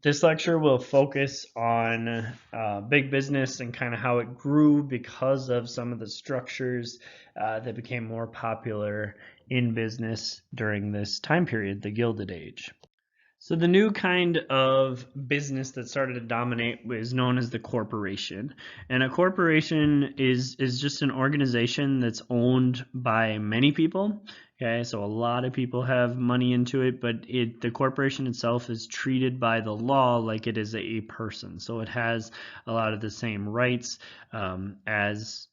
This lecture will focus on big business and kind of how it grew because of some of the structures that became more popular in business during this time period, the Gilded Age. So the new kind of business that started to dominate was known as the corporation. And a corporation is just an organization that's owned by many people. Okay, so a lot of people have money into it, but the corporation itself is treated by the law like it is a person. So it has a lot of the same rights as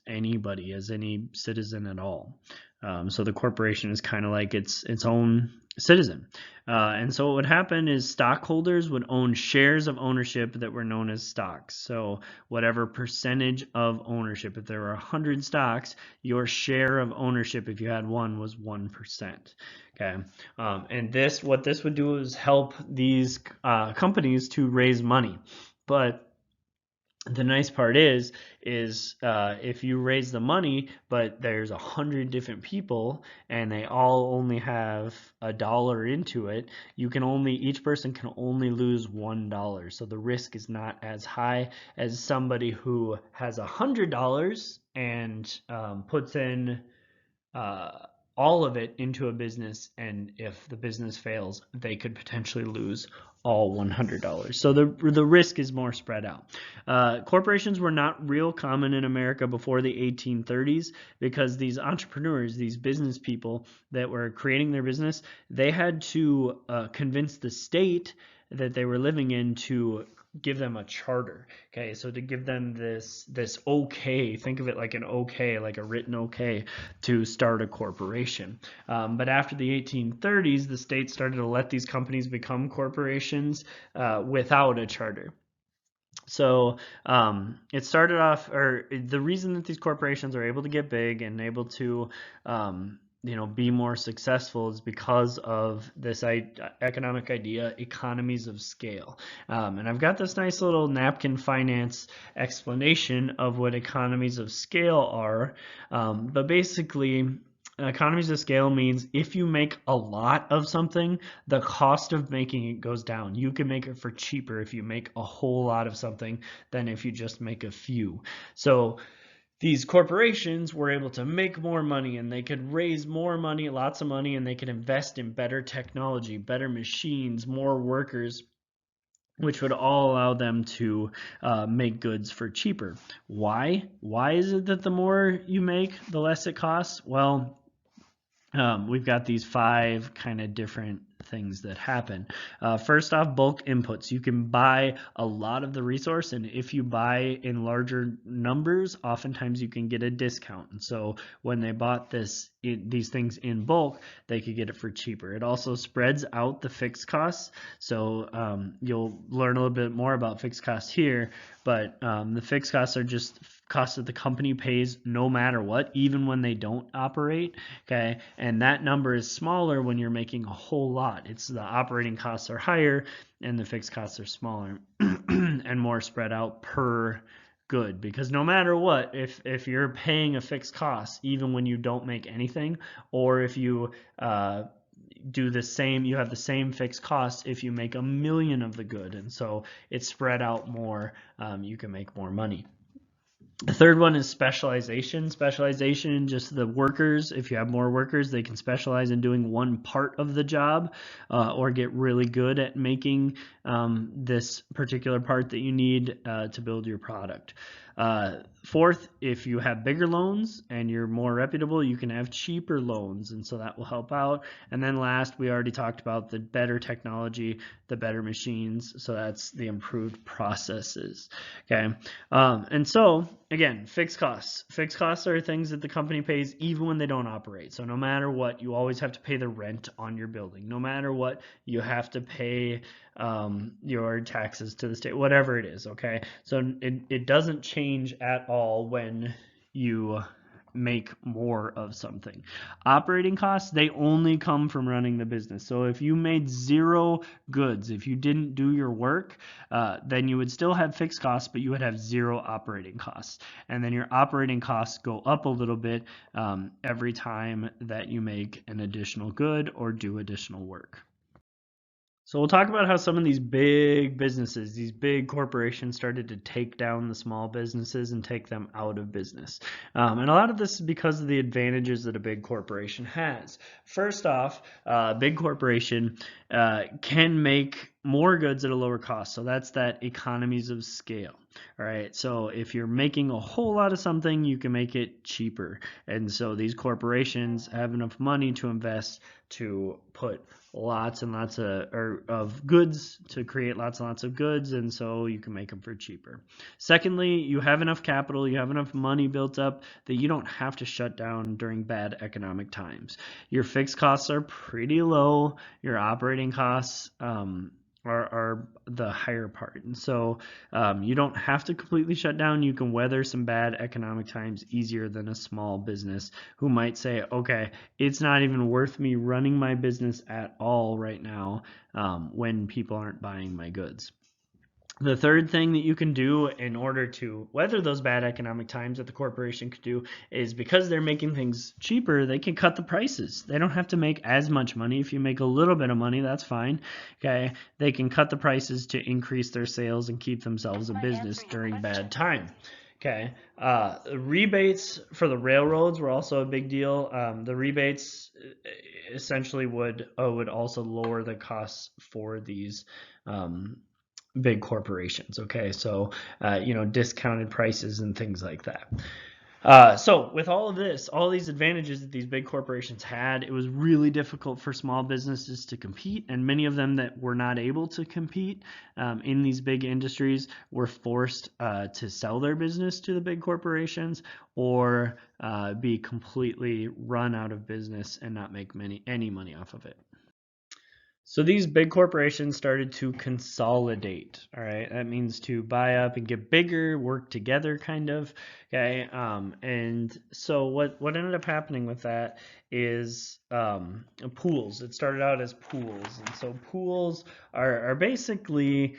anybody, as any citizen at all. So the corporation is kind of like its own citizen. And so what would happen is stockholders would own shares of ownership that were known as stocks. So whatever percentage of ownership, if there were 100 stocks, your share of ownership, if you had one, was 1%. Okay, and what this would do is help these companies to raise money. But the nice part is if you raise the money, but there's 100 different people and they all only have $1 into it, each person can only lose $1. So the risk is not as high as somebody who has $100 and puts in all of it into a business, and if the business fails, they could potentially lose all $100. So the risk is more spread out. Corporations were not real common in America before the 1830s because these entrepreneurs, these business people that were creating their business, they had to convince the state that they were living in to give them a charter. Okay, so to give them this okay, think of it like an okay, like a written okay to start a corporation. But after the 1830s, the state started to let these companies become corporations without a charter. So it started off, or the reason that these corporations are able to get big and able to be more successful is because of this economic idea, economies of scale. And I've got this nice little napkin finance explanation of what economies of scale are. But basically, economies of scale means if you make a lot of something, the cost of making it goes down. You can make it for cheaper if you make a whole lot of something than if you just make a few. So these corporations were able to make more money, and they could raise more money, lots of money, and they could invest in better technology, better machines, more workers, which would all allow them to make goods for cheaper. Why? Why is it that the more you make, the less it costs? Well, we've got these 5 kind of different things that happen. First off, bulk inputs. You can buy a lot of the resource, and if you buy in larger numbers, oftentimes you can get a discount. And so when they bought these things in bulk, they could get it for cheaper. It also spreads out the fixed costs. So you'll learn a little bit more about fixed costs here, but the fixed costs are just costs that the company pays no matter what, even when they don't operate. Okay, and that number is smaller when you're making a whole lot. It's the operating costs are higher and the fixed costs are smaller and more spread out per good, because no matter what, if you're paying a fixed cost even when you don't make anything, or if you do the same, you have the same fixed costs if you make 1,000,000 of the good, and so it's spread out more. You can make more money. The third one is specialization. Specialization, just the workers. If you have more workers, they can specialize in doing one part of the job or get really good at making this particular part that you need to build your product. Fourth, if you have bigger loans and you're more reputable, you can have cheaper loans, and so that will help out. And then last, we already talked about the better technology, the better machines, so that's the improved processes. Okay, and so again, fixed costs. Fixed costs are things that the company pays even when they don't operate. So no matter what, you always have to pay the rent on your building. No matter what, you have to pay your taxes to the state, whatever it is. Okay, so it doesn't change at all when you make more of something. Operating costs, they only come from running the business. So if you made 0 goods, if you didn't do your work, then you would still have fixed costs, but you would have 0 operating costs. And then your operating costs go up a little bit every time that you make an additional good or do additional work. So we'll talk about how some of these big businesses, these big corporations started to take down the small businesses and take them out of business. And a lot of this is because of the advantages that a big corporation has. First off, a big corporation can make more goods at a lower cost. So that's that economies of scale. All right. So if you're making a whole lot of something, you can make it cheaper. And so these corporations have enough money to invest to put lots and lots of goods, to create lots and lots of goods, and so you can make them for cheaper. Secondly, you have enough capital, you have enough money built up that you don't have to shut down during bad economic times. Your fixed costs are pretty low, your operating costs are the higher part. And so you don't have to completely shut down. You can weather some bad economic times easier than a small business who might say, okay, it's not even worth me running my business at all right now when people aren't buying my goods. The third thing that you can do in order to weather those bad economic times that the corporation could do is, because they're making things cheaper, they can cut the prices. They don't have to make as much money. If you make a little bit of money, that's fine. Okay, they can cut the prices to increase their sales and keep themselves in business during bad time. Okay, rebates for the railroads were also a big deal. The rebates essentially would also lower the costs for these big corporations. Okay, so discounted prices and things like that. So with all of this, all these advantages that these big corporations had, it was really difficult for small businesses to compete, and many of them that were not able to compete in these big industries were forced to sell their business to the big corporations, or be completely run out of business and not make any money off of it. So these big corporations started to consolidate. All right, that means to buy up and get bigger, work together, kind of. Okay, and so what ended up happening with that is pools. It started out as pools, and so pools are basically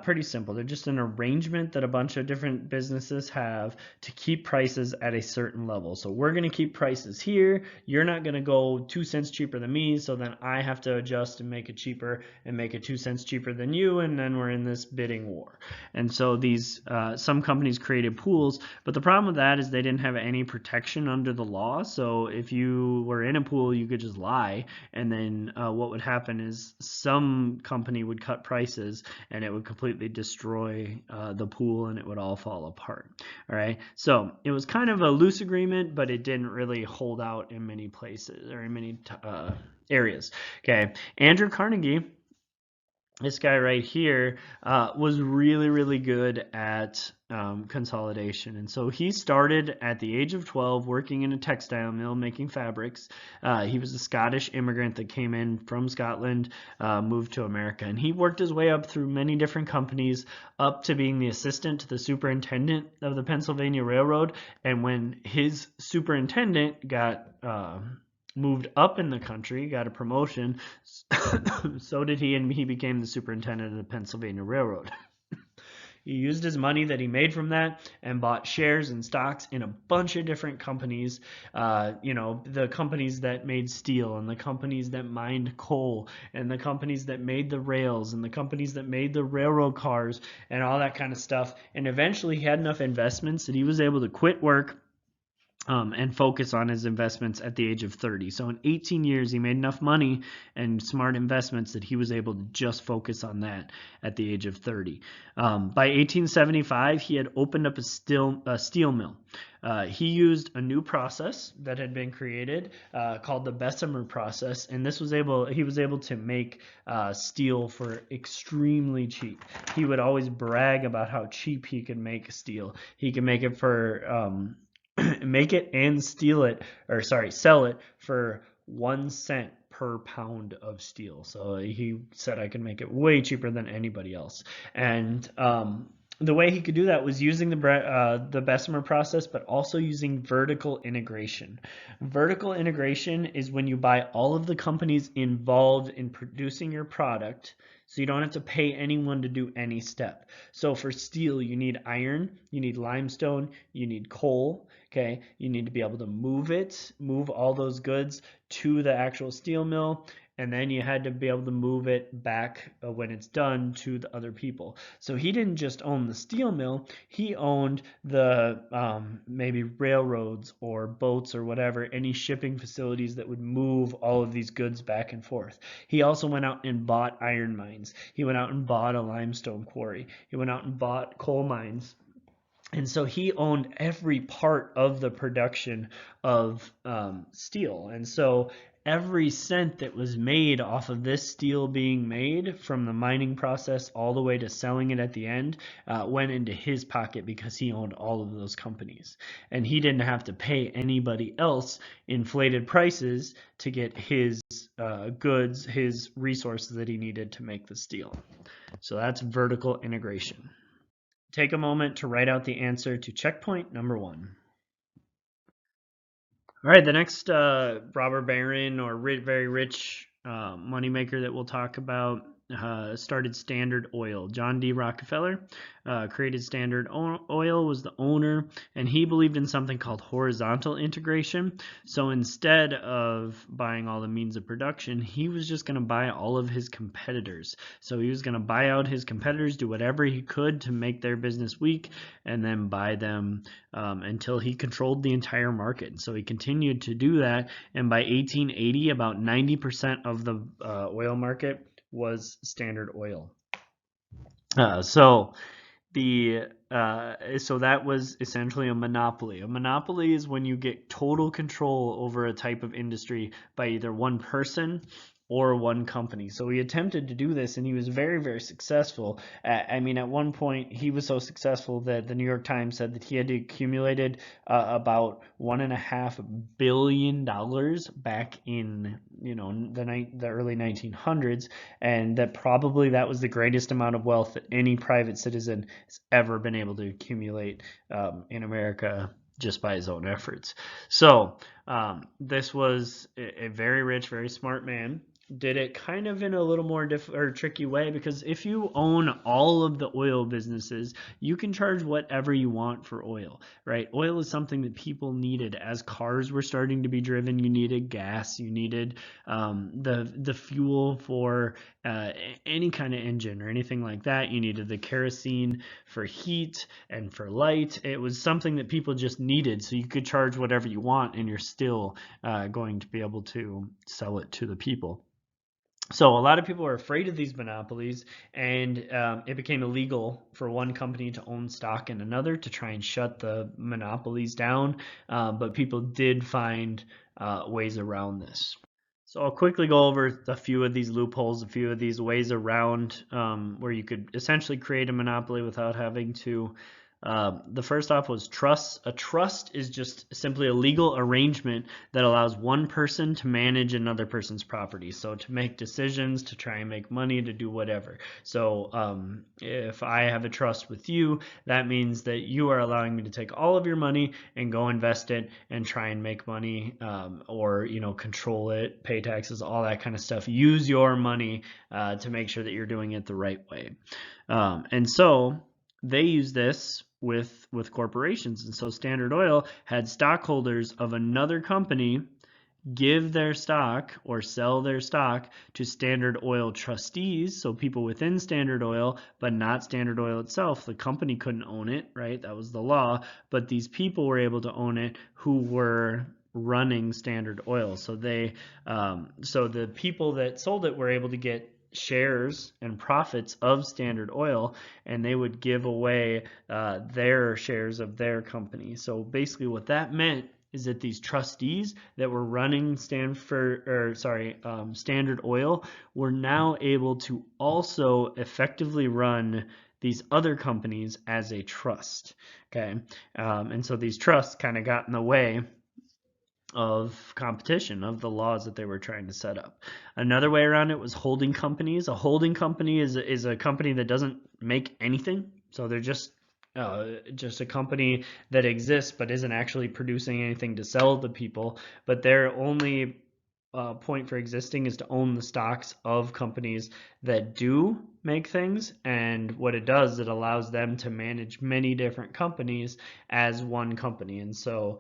pretty simple. They're just an arrangement that a bunch of different businesses have to keep prices at a certain level. So we're going to keep prices here. You're not going to go 2 cents cheaper than me, so then I have to adjust and make it cheaper and make it 2 cents cheaper than you, and then we're in this bidding war. And so these some companies created pools, but the problem with that is they didn't have any protection under the law. So if you were in a pool, you could just lie, and then what would happen is some company would cut prices, and it would completely destroy the pool, and it would all fall apart. All right, so it was kind of a loose agreement, but it didn't really hold out in many places or in many areas. Okay, Andrew Carnegie, this guy right here, was really, really good at consolidation. And so he started at the age of 12 working in a textile mill making fabrics. He was a Scottish immigrant that came in from Scotland, moved to America. And he worked his way up through many different companies, up to being the assistant to the superintendent of the Pennsylvania Railroad. And when his superintendent got moved up in the country, got a promotion, so did he, and he became the superintendent of the Pennsylvania Railroad. He used his money that he made from that and bought shares and stocks in a bunch of different companies, the companies that made steel, and the companies that mined coal, and the companies that made the rails, and the companies that made the railroad cars, and all that kind of stuff. And eventually he had enough investments that he was able to quit work and focus on his investments at the age of 30. So in 18 years, he made enough money and smart investments that he was able to just focus on that at the age of 30. By 1875, he had opened up a steel mill. He used a new process that had been created called the Bessemer process, and he was able to make steel for extremely cheap. He would always brag about how cheap he could make steel. He could make it for make it and sell it for 1 cent per pound of steel. So he said I could make it way cheaper than anybody else. And the way he could do that was using the Bessemer process, but also using vertical integration. Vertical integration is when you buy all of the companies involved in producing your product, so you don't have to pay anyone to do any step. So for steel, you need iron, you need limestone, you need coal. Okay, you need to be able to move all those goods to the actual steel mill, and then you had to be able to move it back when it's done to the other people. So he didn't just own the steel mill, he owned the maybe railroads or boats or whatever, any shipping facilities that would move all of these goods back and forth. He also went out and bought iron mines. He went out and bought a limestone quarry. He went out and bought coal mines. And so he owned every part of the production of steel. And so every cent that was made off of this steel being made, from the mining process all the way to selling it at the end, went into his pocket because he owned all of those companies. And he didn't have to pay anybody else inflated prices to get his goods, his resources that he needed to make the steel. So that's vertical integration. Take a moment to write out the answer to checkpoint number 1. All right, the next robber baron or very rich moneymaker that we'll talk about started Standard Oil. John D. Rockefeller created Standard Oil, was the owner, and he believed in something called horizontal integration. So instead of buying all the means of production, he was just going to buy all of his competitors. So he was going to buy out his competitors, do whatever he could to make their business weak, and then buy them until he controlled the entire market. So he continued to do that, and by 1880, about 90% of the oil market was Standard Oil. So that was essentially a monopoly. A monopoly is when you get total control over a type of industry by either one person or one company. So he attempted to do this, and he was very successful. At one point, he was so successful that the New York Times said that he had accumulated about $1.5 billion back in the early 1900s, and that probably that was the greatest amount of wealth that any private citizen has ever been able to accumulate in America just by his own efforts. So this was a very rich, very smart man. Did it kind of in a little more tricky way, because if you own all of the oil businesses, you can charge whatever you want for oil, right? Oil is something that people needed. As cars were starting to be driven, you needed gas, you needed the fuel for any kind of engine or anything like that. You needed the kerosene for heat and for light. It was something that people just needed, so you could charge whatever you want, and you're still going to be able to sell it to the people. So a lot of people are afraid of these monopolies, and it became illegal for one company to own stock in another to try and shut the monopolies down, but people did find ways around this. So I'll quickly go over a few of these loopholes, a few of these ways around where you could essentially create a monopoly without having to. The first off was trust. A trust is just simply a legal arrangement that allows one person to manage another person's property. So to make decisions, to try and make money, to do whatever. So if I have a trust with you, that means that you are allowing me to take all of your money and go invest it and try and make money, or control it, pay taxes, all that kind of stuff. Use your money to make sure that you're doing it the right way. And so they use this with corporations. And so Standard Oil had stockholders of another company give their stock or sell their stock to Standard Oil trustees, so people within Standard Oil, but not Standard Oil itself. The company couldn't own it, right? That was the law, but these people were able to own it who were running Standard Oil. So so the people that sold it were able to get shares and profits of Standard Oil, and they would give away their shares of their company. So basically what that meant is that these trustees that were running Standard Oil were now able to also effectively run these other companies as a trust. Okay, and so these trusts kind of got in the way of competition, of the laws that they were trying to set up. Another way around it was holding companies. A holding company is a company that doesn't make anything, so they're just a company that exists but isn't actually producing anything to sell to people, but their only point for existing is to own the stocks of companies that do make things. And what it does, it allows them to manage many different companies as one company. And so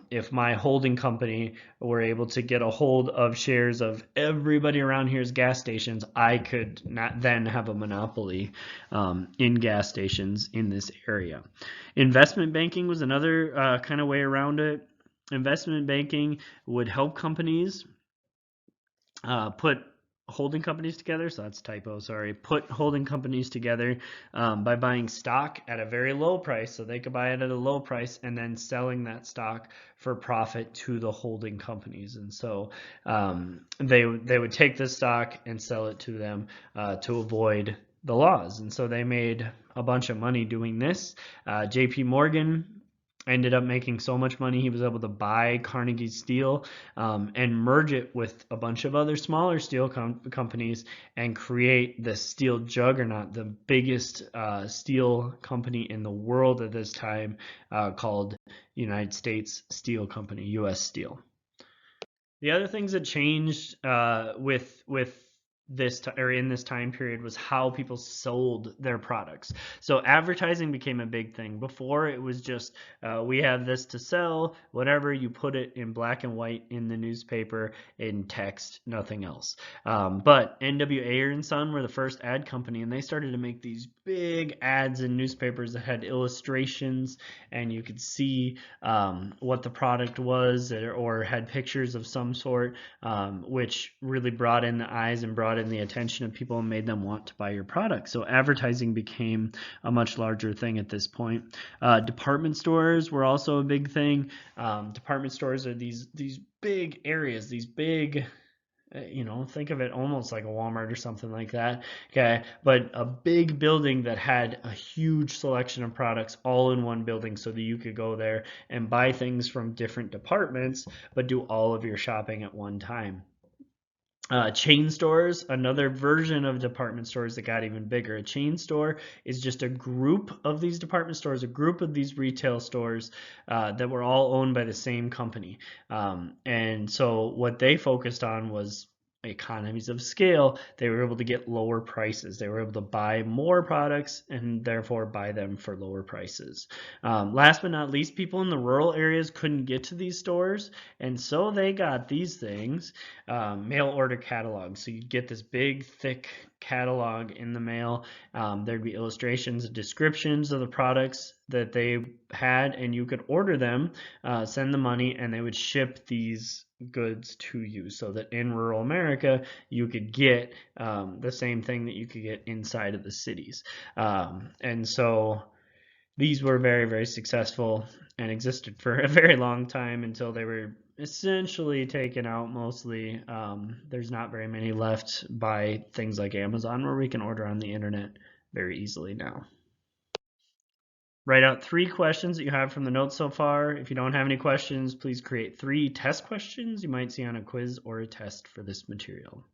if my holding company were able to get a hold of shares of everybody around here's gas stations, I could not then have a monopoly in gas stations in this area. Investment banking was another kind of way around it. Investment banking would help companies put holding companies together. So that's typo, sorry. Put holding companies together by buying stock at a very low price. So they could buy it at a low price and then selling that stock for profit to the holding companies. And so they would take this stock and sell it to them to avoid the laws. And so they made a bunch of money doing this. JP Morgan ended up making so much money he was able to buy Carnegie Steel and merge it with a bunch of other smaller steel companies and create the steel juggernaut, the biggest steel company in the world at this time, called United States Steel Company, U.S. Steel. The other things that changed with this or in this time period was how people sold their products. So advertising became a big thing. Before it was just we have this to sell, whatever, you put it in black and white in the newspaper in text, nothing else. But NWA and Son were the first ad company, and they started to make these big ads in newspapers that had illustrations, and you could see what the product was, or had pictures of some sort, which really brought in the eyes and brought in the attention of people and made them want to buy your product. So advertising became a much larger thing at this point. Department stores were also a big thing. Department stores are these big areas, these big, think of it almost like a Walmart or something like that. Okay, but a big building that had a huge selection of products all in one building, so that you could go there and buy things from different departments, but do all of your shopping at one time. Chain stores, another version of department stores that got even bigger. A chain store is just a group of these department stores, a group of these retail stores that were all owned by the same company. And so what they focused on was economies of scale. They were able to get lower prices. They were able to buy more products and therefore buy them for lower prices. Last but not least, people in the rural areas couldn't get to these stores, and so they got these things, mail order catalogs. So you'd get this big, thick catalog in the mail. There'd be illustrations and descriptions of the products that they had, and you could order them, send the money, and they would ship these goods to you, so that in rural America you could get the same thing that you could get inside of the cities. And so these were very, very successful and existed for a very long time until they were essentially taken out mostly. There's not very many left by things like Amazon, where we can order on the internet very easily now. Write out 3 questions that you have from the notes so far. If you don't have any questions, please create 3 test questions you might see on a quiz or a test for this material.